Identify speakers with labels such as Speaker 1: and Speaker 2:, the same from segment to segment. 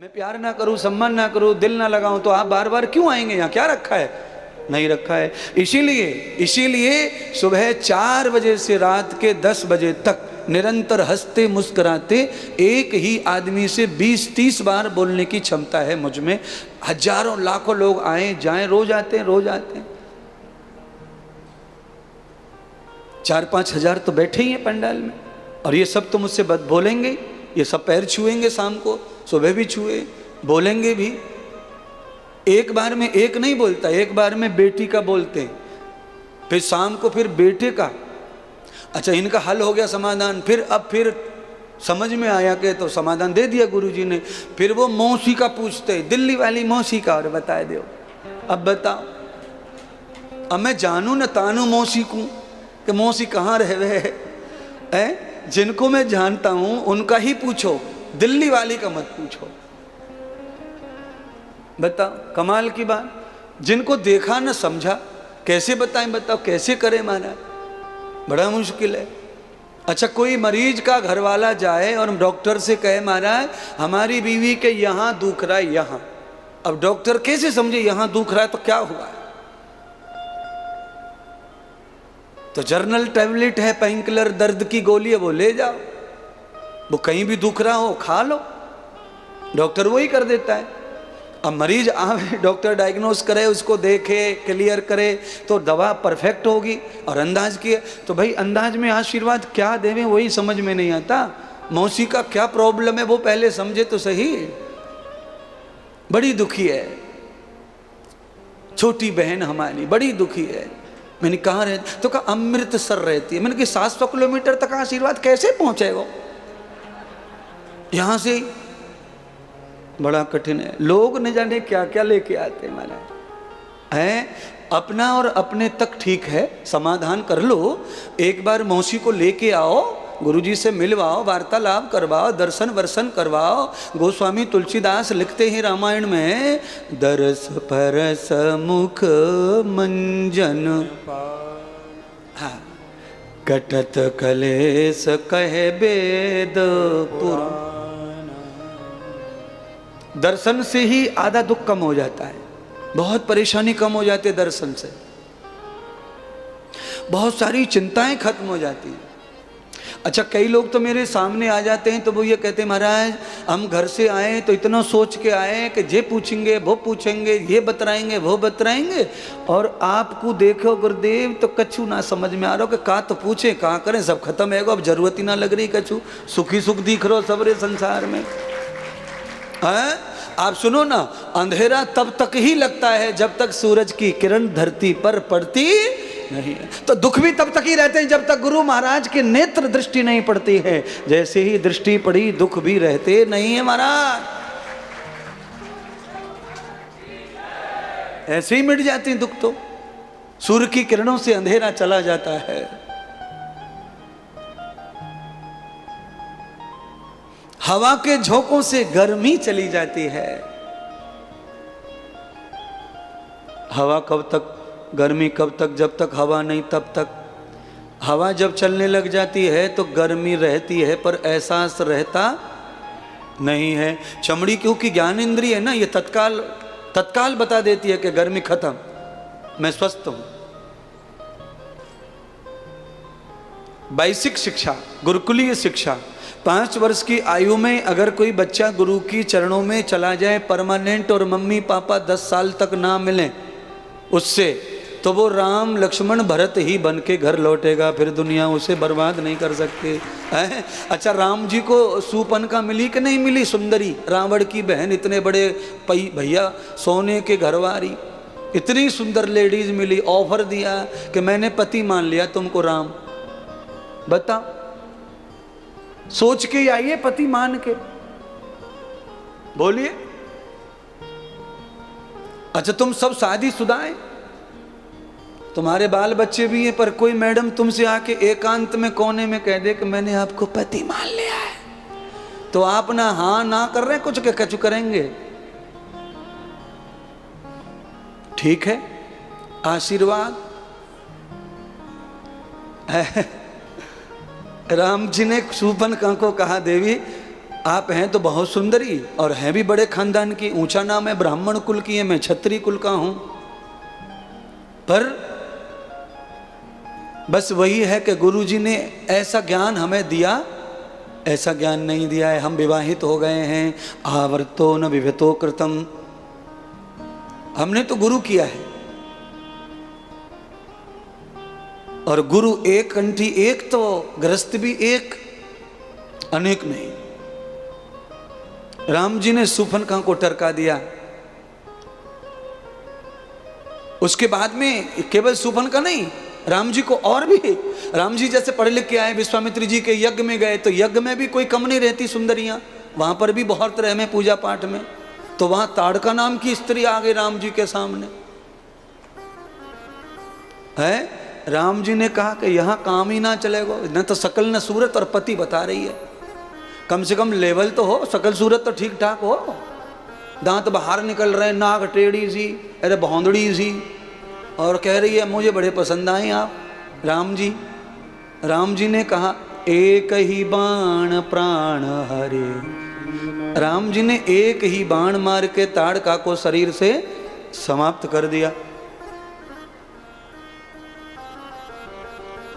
Speaker 1: मैं प्यार ना करूं, सम्मान ना करूं, दिल ना लगाऊं तो आप बार बार क्यों आएंगे यहाँ? क्या रखा है? नहीं रखा है। इसीलिए सुबह 4 बजे से रात के 10 बजे तक निरंतर हंसते मुस्कुराते एक ही आदमी से 20-30 बार बोलने की क्षमता है मुझ में। हजारों लाखों लोग आए जाएं, रोज आते हैं। 4-5 हजार तो बैठे ही हैं पंडाल में, और ये सब तो मुझसे बोलेंगे। ये सब पैर छुएंगे, शाम को सुबह भी छुए, बोलेंगे भी। एक बार में एक नहीं बोलता, एक बार में बेटी का बोलते हैं, फिर शाम को फिर बेटे का। अच्छा, इनका हल हो गया समाधान। फिर समझ में आया कि तो समाधान दे दिया गुरुजी ने। फिर वो मौसी का पूछते, दिल्ली वाली मौसी का, और बता दो। अब बताओ, अब मैं जानू न तानू मौसी को कि मौसी कहाँ रहे है? जिनको मैं जानता हूं उनका ही पूछो, दिल्ली वाली का मत पूछो। बताओ, कमाल की बात। जिनको देखा न समझा, कैसे बताएं? बताओ कैसे करें महाराज? बड़ा मुश्किल है। अच्छा, कोई मरीज का घरवाला जाए और डॉक्टर से कहे महाराज हमारी बीवी के यहाँ दुख रहा है, यहाँ। अब डॉक्टर कैसे समझे यहाँ दुख रहा है तो क्या हुआ है? तो जर्नल टैबलेट है, पेन किलर, दर्द की गोली है, वो ले जाओ। वो कहीं भी दुख रहा हो खा लो, डॉक्टर वही कर देता है। अब मरीज आवे, डॉक्टर डायग्नोस करे, उसको देखे, क्लियर करे तो दवा परफेक्ट होगी। और अंदाज की है तो भाई अंदाज में आशीर्वाद क्या देवें वही समझ में नहीं आता। मौसी का क्या प्रॉब्लम है वो पहले समझे तो सही। बड़ी दुखी है छोटी बहन हमारी, बड़ी दुखी है। मैंने कहाँ रहती? तो कहा अमृतसर रहती है। मैंने कहा 700 किलोमीटर तक आशीर्वाद कैसे पहुंचेगा? यहां से बड़ा कठिन है। लोग न जाने क्या क्या लेके आते हैं महाराज हैं। अपना और अपने तक ठीक है, समाधान कर लो। एक बार मौसी को लेके आओ, गुरुजी से मिलवाओ, वार्तालाप करवाओ, दर्शन वर्शन करवाओ। गोस्वामी तुलसीदास लिखते हैं रामायण में, दरस परस मुख मंजन, हाँ, कटत कलेस कहे वेद पुराण। दर्शन से ही आधा दुख कम हो जाता है, बहुत परेशानी कम हो जाती है दर्शन से, बहुत सारी चिंताएं खत्म हो जाती हैं। अच्छा, कई लोग तो मेरे सामने आ जाते हैं तो वो ये कहते हैं महाराज हम घर से आए तो इतना सोच के आए कि ये पूछेंगे वो पूछेंगे, ये बतराएंगे वो बतराएंगे, और आपको देखो गुरुदेव तो कछु ना समझ में आ रहा हो कि का तो पूछे कहाँ करें, सब खत्म है, अब जरूरत ही ना लग रही कछु, सुखी सुख दिख रहो सबरे संसार में है। आप सुनो ना, अंधेरा तब तक ही लगता है जब तक सूरज की किरण धरती पर पड़ती नहीं है। तो दुख भी तब तक ही रहते हैं जब तक गुरु महाराज के नेत्र दृष्टि नहीं पड़ती है। जैसे ही दृष्टि पड़ी दुख भी रहते नहीं है महाराज, ऐसे ही मिट जाते हैं दुख। तो सूर्य की किरणों से अंधेरा चला जाता है। हवा के झोंकों से गर्मी चली जाती है। हवा कब तक, गर्मी कब तक? जब तक हवा नहीं तब तक। हवा जब चलने लग जाती है तो गर्मी रहती है पर एहसास रहता नहीं है। चमड़ी क्योंकि ज्ञान इंद्रिय है ना, ये तत्काल बता देती है कि गर्मी खत्म, मैं स्वस्थ हूं। बेसिक शिक्षा, गुरुकुलीय शिक्षा, 5 वर्ष की आयु में अगर कोई बच्चा गुरु की चरणों में चला जाए परमानेंट, और मम्मी पापा 10 साल तक ना मिलें उससे, तो वो राम लक्ष्मण भरत ही बन के घर लौटेगा। फिर दुनिया उसे बर्बाद नहीं कर सकती है। अच्छा, राम जी को सूपनका मिली कि नहीं मिली? सुंदरी, रावण की बहन, इतने बड़े भैया सोने के घरवारी, इतनी सुंदर लेडीज मिली। ऑफर दिया कि मैंने पति मान लिया तुमको राम। बताओ, सोच के आइए, पति मान के बोलिए। अच्छा, तुम सब शादीशुदा हैं, तुम्हारे बाल बच्चे भी हैं, पर कोई मैडम तुमसे आके एकांत में कोने में कह दे कि मैंने आपको पति मान लिया है, तो आप ना हाँ ना कर रहे कुछ के कछु करेंगे? ठीक है, आशीर्वाद। राम जी ने शूर्पणखा को कहा, देवी आप हैं तो बहुत सुंदरी और हैं भी बड़े खानदान की, ऊंचा नाम है, ब्राह्मण कुल की है, मैं क्षत्रिय कुल का हूं, पर बस वही है कि गुरुजी ने ऐसा ज्ञान हमें दिया, ऐसा ज्ञान नहीं दिया है। हम विवाहित हो गए हैं, आवर्तो न विभतो कृतम, हमने तो गुरु किया है। और गुरु एक कंठी एक तो गृहस्थ भी एक, अनेक नहीं। राम जी ने शूर्पणखा को टरका दिया, उसके बाद में केवल शूर्पणखा नहीं, राम जी को और भी, राम जी जैसे पढ़े लिख के आए, विश्वामित्र जी के यज्ञ में गए तो यज्ञ में भी कोई कम नहीं रहती सुंदरियां, वहां पर भी बहुत तरह में पूजा पाठ में, तो वहां ताड़का नाम की स्त्री आ गई राम जी के सामने है। राम जी ने कहा कि यहां काम ही ना चलेगा, न तो शकल न सूरत और पति बता रही है, कम से कम लेवल तो हो, शकल सूरत तो ठीक ठाक हो, दांत बाहर निकल रहे, नाक टेढ़ी सी, अरे भौंदड़ी सी, और कह रही है मुझे बड़े पसंद आए आप राम जी। राम जी ने कहा एक ही बाण प्राण हरे, राम जी ने एक ही बाण मार के ताड़का को शरीर से समाप्त कर दिया।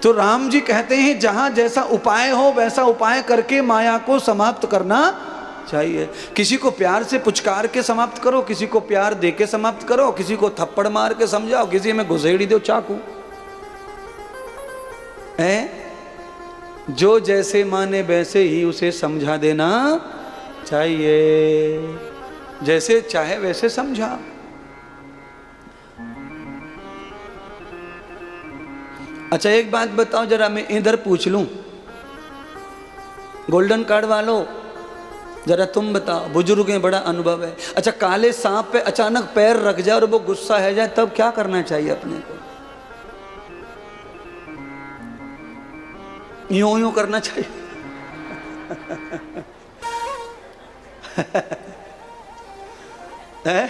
Speaker 1: तो राम जी कहते हैं जहां जैसा उपाय हो वैसा उपाय करके माया को समाप्त करना चाहिए। किसी को प्यार से पुचकार के समाप्त करो, किसी को प्यार दे के समाप्त करो, किसी को थप्पड़ मार के समझाओ, किसी में घुसेड़ी दो चाकू, है जो जैसे माने वैसे ही उसे समझा देना चाहिए, जैसे चाहे वैसे समझा। अच्छा एक बात बताओ जरा, मैं इधर पूछ लूं, गोल्डन कार्ड वालों जरा तुम बताओ, बुजुर्ग हैं, बड़ा अनुभव है। अच्छा काले सांप पे अचानक पैर रख जाए और वो गुस्सा है जाए तब क्या करना चाहिए अपने को? यूं यूं करना चाहिए है?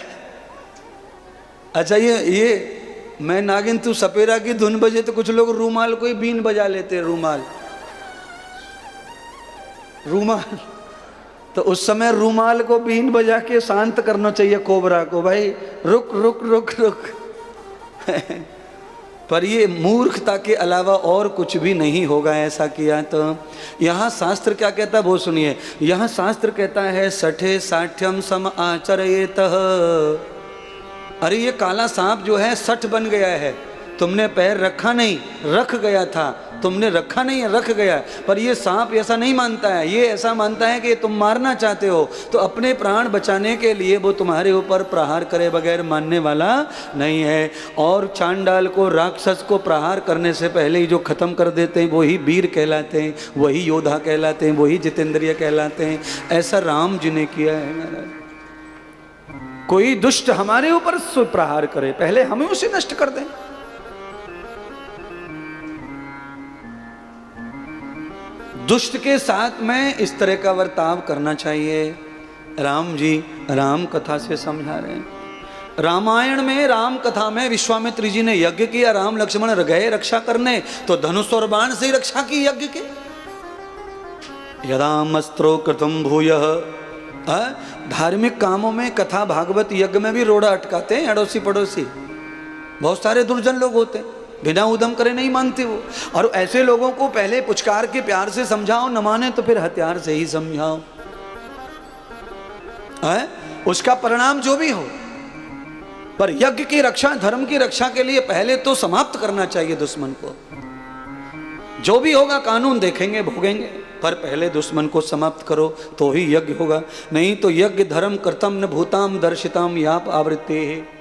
Speaker 1: अच्छा ये मैं नागिन तू सपेरा की धुन बजे तो कुछ लोग रूमाल को ही बीन बजा लेते हैं, रूमाल तो उस समय रूमाल को बीन बजा के शांत करना चाहिए कोबरा को, भाई रुक रुक रुक रुक पर ये मूर्खता के अलावा और कुछ भी नहीं होगा ऐसा किया तो। यहाँ शास्त्र क्या कहता है वो सुनिए, यहाँ शास्त्र कहता है सठे साठ्यम सम आचरेत। अरे ये काला सांप जो है सठ बन गया है, तुमने पैर रखा नहीं, रख गया था, तुमने रखा नहीं है, रख गया। पर ये सांप ऐसा नहीं मानता है, ये ऐसा मानता है कि तुम मारना चाहते हो, तो अपने प्राण बचाने के लिए वो तुम्हारे ऊपर प्रहार करे बगैर मानने वाला नहीं है। और चांडाल को, राक्षस को प्रहार करने से पहले ही जो खत्म कर देते हैं वही वीर कहलाते हैं, वही योद्धा कहलाते हैं, वही जितेंद्रिय कहलाते हैं। ऐसा राम जी ने किया है महाराज। कोई दुष्ट हमारे ऊपर प्रहार करे पहले हमें उसे नष्ट कर दें। दुष्ट के साथ में इस तरह का बर्ताव करना चाहिए। राम जी राम कथा से समझा रहे हैं। रामायण में, राम कथा में विश्वामित्र जी ने यज्ञ किया, राम लक्ष्मण गए रक्षा करने तो धनुष और बाण से ही रक्षा की यज्ञ के। यदामस्त्रो कृतम भूयः, धार्मिक कामों में, कथा भागवत यज्ञ में भी रोड़ा अटकाते हैं अड़ोसी पड़ोसी। बहुत सारे दुर्जन लोग होते हैं, बिना उदम करे नहीं मानते वो। और ऐसे लोगों को पहले पुचकार के प्यार से समझाओ, न माने तो फिर हथियार से ही समझाओ, है उसका परिणाम जो भी हो। पर यज्ञ की रक्षा, धर्म की रक्षा के लिए पहले तो समाप्त करना चाहिए दुश्मन को। जो भी होगा कानून देखेंगे, भोगेंगे, पर पहले दुश्मन को समाप्त करो तो ही यज्ञ होगा। नहीं तो यज्ञ धर्म कर्तम न भूताम दर्शिताम याप आवृत्ते है।